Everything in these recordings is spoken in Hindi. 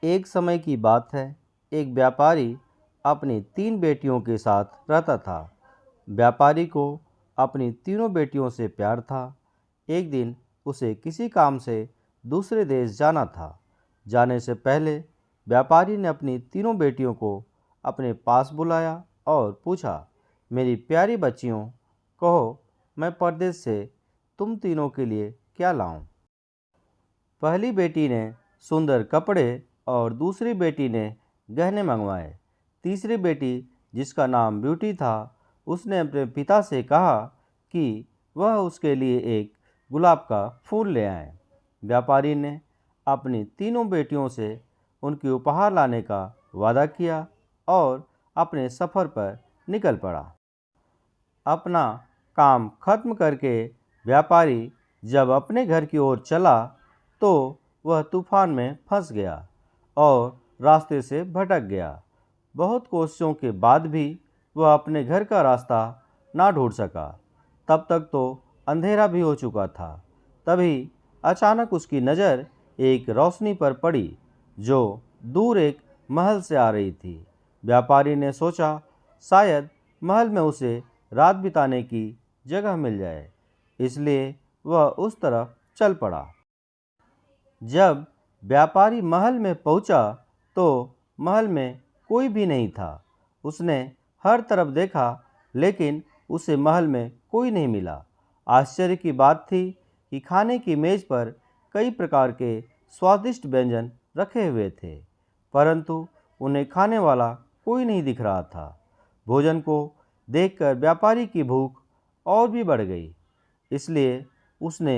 एक समय की बात है, एक व्यापारी अपनी 3 बेटियों के साथ रहता था। व्यापारी को अपनी तीनों बेटियों से प्यार था। एक दिन उसे किसी काम से दूसरे देश जाना था। जाने से पहले व्यापारी ने अपनी तीनों बेटियों को अपने पास बुलाया और पूछा, मेरी प्यारी बच्चियों, कहो, मैं परदेश से तुम तीनों के लिए क्या लाऊं? पहली बेटी ने सुंदर कपड़े और दूसरी बेटी ने गहने मंगवाए। तीसरी बेटी, जिसका नाम ब्यूटी था, उसने अपने पिता से कहा कि वह उसके लिए एक गुलाब का फूल ले आए। व्यापारी ने अपनी तीनों बेटियों से उनकी उपहार लाने का वादा किया और अपने सफ़र पर निकल पड़ा। अपना काम खत्म करके व्यापारी जब अपने घर की ओर चला तो वह तूफान में फंस गया और रास्ते से भटक गया। बहुत कोशिशों के बाद भी वह अपने घर का रास्ता ना ढूंढ सका। तब तक तो अंधेरा भी हो चुका था। तभी अचानक उसकी नज़र एक रोशनी पर पड़ी जो दूर एक महल से आ रही थी। व्यापारी ने सोचा, शायद महल में उसे रात बिताने की जगह मिल जाए, इसलिए वह उस तरफ चल पड़ा। जब व्यापारी महल में पहुंचा तो महल में कोई भी नहीं था। उसने हर तरफ देखा, लेकिन उसे महल में कोई नहीं मिला। आश्चर्य की बात थी कि खाने की मेज पर कई प्रकार के स्वादिष्ट व्यंजन रखे हुए थे, परंतु उन्हें खाने वाला कोई नहीं दिख रहा था। भोजन को देखकर व्यापारी की भूख और भी बढ़ गई, इसलिए उसने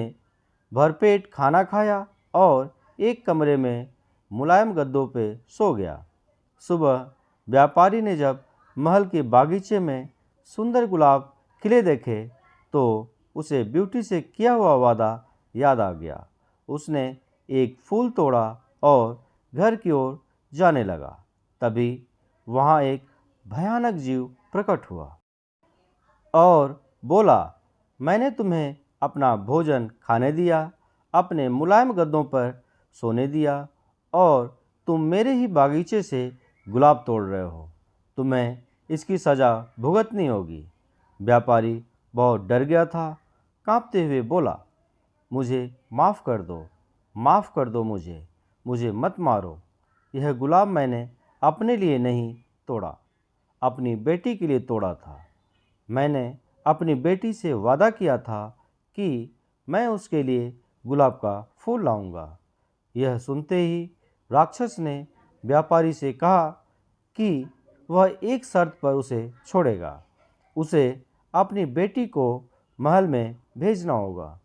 भरपेट खाना खाया और एक कमरे में मुलायम गद्दों पे सो गया। सुबह व्यापारी ने जब महल के बागीचे में सुंदर गुलाब खिले देखे तो उसे ब्यूटी से किया हुआ वादा याद आ गया। उसने एक फूल तोड़ा और घर की ओर जाने लगा। तभी वहाँ एक भयानक जीव प्रकट हुआ और बोला, मैंने तुम्हें अपना भोजन खाने दिया, अपने मुलायम गद्दों पर सोने दिया और तुम मेरे ही बागीचे से गुलाब तोड़ रहे हो। तुम्हें इसकी सज़ा भुगतनी होगी। व्यापारी बहुत डर गया था। कांपते हुए बोला, मुझे माफ़ कर दो, माफ़ कर दो, मुझे मत मारो। यह गुलाब मैंने अपने लिए नहीं तोड़ा, अपनी बेटी के लिए तोड़ा था। मैंने अपनी बेटी से वादा किया था कि मैं उसके लिए गुलाब का फूल लाऊंगा। यह सुनते ही राक्षस ने व्यापारी से कहा कि वह एक शर्त पर उसे छोड़ेगा। उसे अपनी बेटी को महल में भेजना होगा।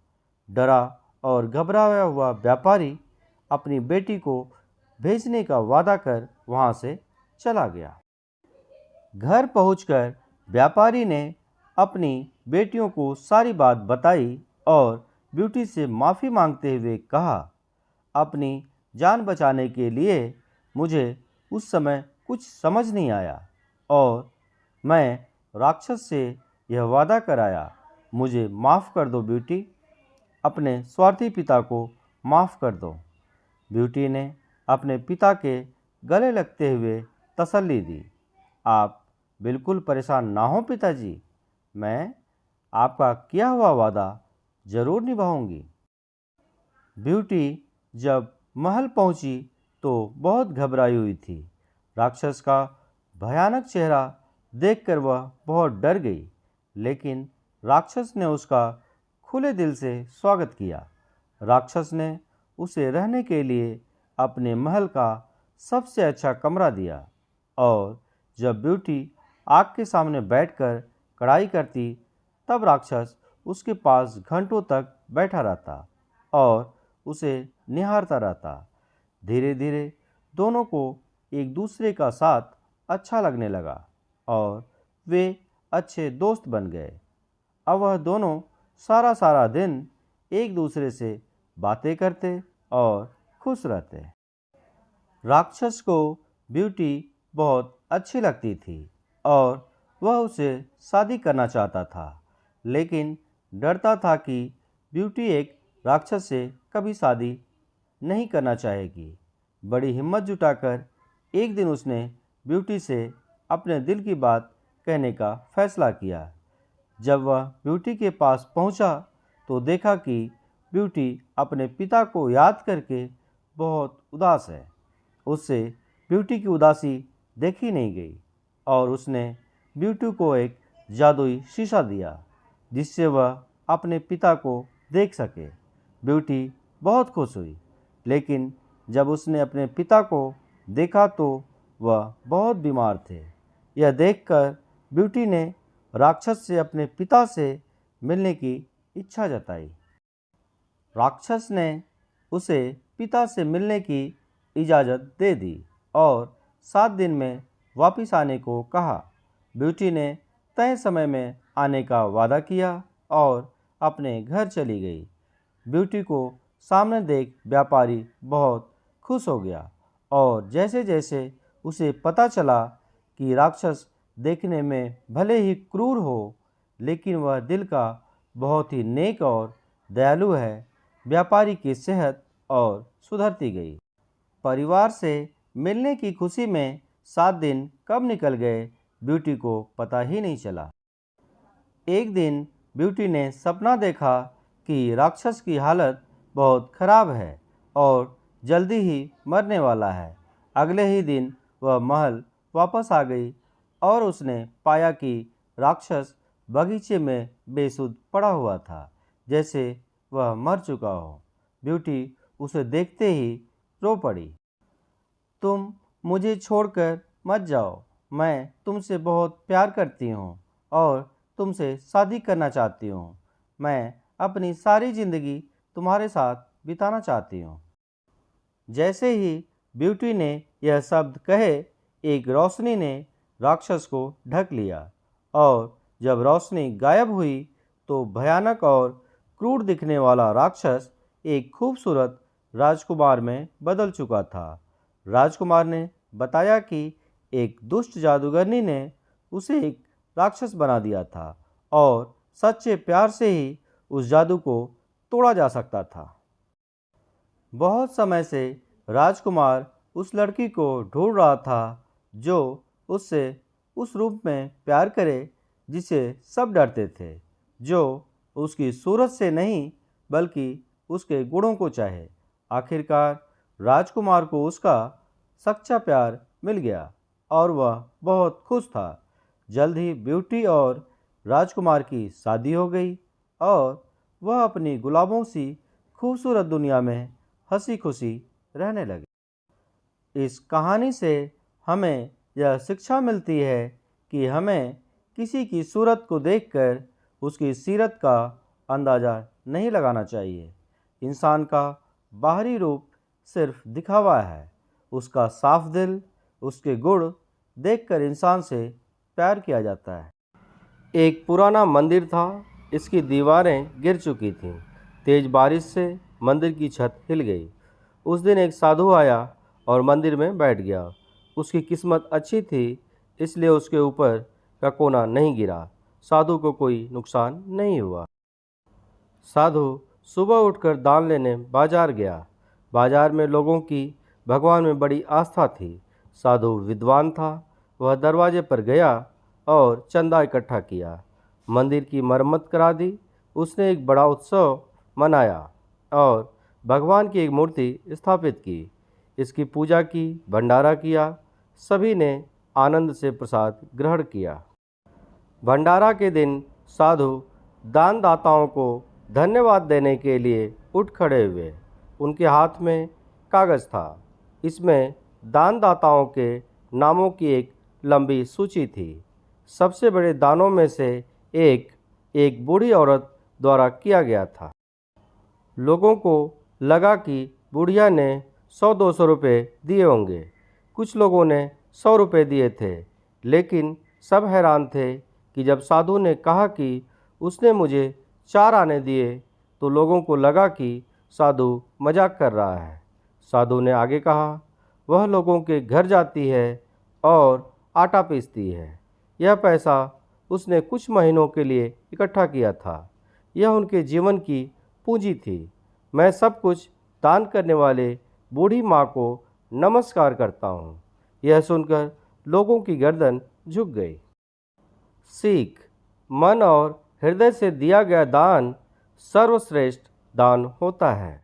डरा और घबराया हुआ व्यापारी अपनी बेटी को भेजने का वादा कर वहां से चला गया। घर पहुंचकर व्यापारी ने अपनी बेटियों को सारी बात बताई और ब्यूटी से माफ़ी मांगते हुए कहा, अपनी जान बचाने के लिए मुझे उस समय कुछ समझ नहीं आया और मैं राक्षस से यह वादा कराया। मुझे माफ़ कर दो ब्यूटी, अपने स्वार्थी पिता को माफ़ कर दो। ब्यूटी ने अपने पिता के गले लगते हुए तसल्ली दी। आप बिल्कुल परेशान ना हो पिताजी, मैं आपका किया हुआ वादा जरूर निभाऊंगी। ब्यूटी जब महल पहुंची तो बहुत घबराई हुई थी। राक्षस का भयानक चेहरा देखकर वह बहुत डर गई, लेकिन राक्षस ने उसका खुले दिल से स्वागत किया। राक्षस ने उसे रहने के लिए अपने महल का सबसे अच्छा कमरा दिया और जब ब्यूटी आग के सामने बैठकर कढ़ाई करती तब राक्षस उसके पास घंटों तक बैठा रहता और उसे निहारता रहता। धीरे धीरे दोनों को एक दूसरे का साथ अच्छा लगने लगा और वे अच्छे दोस्त बन गए। अब वह दोनों सारा सारा दिन एक दूसरे से बातें करते और खुश रहते। राक्षस को ब्यूटी बहुत अच्छी लगती थी और वह उसे शादी करना चाहता था, लेकिन डरता था कि ब्यूटी एक राक्षस से कभी शादी नहीं करना चाहेगी। बड़ी हिम्मत जुटाकर एक दिन उसने ब्यूटी से अपने दिल की बात कहने का फैसला किया। जब वह ब्यूटी के पास पहुंचा तो देखा कि ब्यूटी अपने पिता को याद करके बहुत उदास है। उससे ब्यूटी की उदासी देखी नहीं गई और उसने ब्यूटी को एक जादुई शीशा दिया जिससे वह अपने पिता को देख सके। ब्यूटी बहुत खुश हुई, लेकिन जब उसने अपने पिता को देखा तो वह बहुत बीमार थे। यह देखकर ब्यूटी ने राक्षस से अपने पिता से मिलने की इच्छा जताई। राक्षस ने उसे पिता से मिलने की इजाज़त दे दी और 7 दिन में वापस आने को कहा। ब्यूटी ने तय समय में आने का वादा किया और अपने घर चली गई। ब्यूटी को सामने देख व्यापारी बहुत खुश हो गया और जैसे जैसे उसे पता चला कि राक्षस देखने में भले ही क्रूर हो, लेकिन वह दिल का बहुत ही नेक और दयालु है, व्यापारी की सेहत और सुधरती गई। परिवार से मिलने की खुशी में 7 दिन कब निकल गए ब्यूटी को पता ही नहीं चला। एक दिन ब्यूटी ने सपना देखा कि राक्षस की हालत बहुत खराब है और जल्दी ही मरने वाला है। अगले ही दिन वह महल वापस आ गई और उसने पाया कि राक्षस बगीचे में बेसुध पड़ा हुआ था, जैसे वह मर चुका हो। ब्यूटी उसे देखते ही रो पड़ी। तुम मुझे छोड़कर मत जाओ, मैं तुमसे बहुत प्यार करती हूँ और तुमसे शादी करना चाहती हूँ। मैं अपनी सारी ज़िंदगी तुम्हारे साथ बिताना चाहती हूँ। जैसे ही ब्यूटी ने यह शब्द कहे, एक रोशनी ने राक्षस को ढक लिया और जब रोशनी गायब हुई तो भयानक और क्रूर दिखने वाला राक्षस एक खूबसूरत राजकुमार में बदल चुका था। राजकुमार ने बताया कि एक दुष्ट जादूगरनी ने उसे एक राक्षस बना दिया था और सच्चे प्यार से ही उस जादू को तोड़ा जा सकता था। बहुत समय से राजकुमार उस लड़की को ढूंढ रहा था जो उससे उस रूप में प्यार करे जिसे सब डरते थे, जो उसकी सूरत से नहीं बल्कि उसके गुणों को चाहे। आखिरकार राजकुमार को उसका सच्चा प्यार मिल गया और वह बहुत खुश था। जल्द ही ब्यूटी और राजकुमार की शादी हो गई और वह अपनी गुलाबों सी खूबसूरत दुनिया में हंसी खुशी रहने लगे। इस कहानी से हमें यह शिक्षा मिलती है कि हमें किसी की सूरत को देखकर उसकी सीरत का अंदाज़ा नहीं लगाना चाहिए। इंसान का बाहरी रूप सिर्फ दिखावा है, उसका साफ दिल, उसके गुण देखकर इंसान से प्यार किया जाता है। एक पुराना मंदिर था, इसकी दीवारें गिर चुकी थीं। तेज़ बारिश से मंदिर की छत हिल गई। उस दिन एक साधु आया और मंदिर में बैठ गया। उसकी किस्मत अच्छी थी, इसलिए उसके ऊपर का कोना नहीं गिरा। साधु को कोई नुकसान नहीं हुआ। साधु सुबह उठकर दान लेने बाजार गया। बाजार में लोगों की भगवान में बड़ी आस्था थी। साधु विद्वान था। वह दरवाजे पर गया और चंदा इकट्ठा किया। मंदिर की मरम्मत करा दी। उसने एक बड़ा उत्सव मनाया और भगवान की एक मूर्ति स्थापित की। इसकी पूजा की, भंडारा किया। सभी ने आनंद से प्रसाद ग्रहण किया। भंडारा के दिन साधु दानदाताओं को धन्यवाद देने के लिए उठ खड़े हुए। उनके हाथ में कागज़ था। इसमें दानदाताओं के नामों की एक लंबी सूची थी। सबसे बड़े दानों में से एक बूढ़ी औरत द्वारा किया गया था। लोगों को लगा कि बुढ़िया ने 100-200 रुपये दिए होंगे। कुछ लोगों ने 100 रुपये दिए थे, लेकिन सब हैरान थे कि जब साधु ने कहा कि उसने मुझे 4 आने दिए तो लोगों को लगा कि साधु मजाक कर रहा है। साधु ने आगे कहा, वह लोगों के घर जाती है और आटा पीसती है। यह पैसा उसने कुछ महीनों के लिए इकट्ठा किया था। यह उनके जीवन की पूंजी थी। मैं सब कुछ दान करने वाले बूढ़ी माँ को नमस्कार करता हूँ। यह सुनकर लोगों की गर्दन झुक गई। सीख: मन और हृदय से दिया गया दान सर्वश्रेष्ठ दान होता है।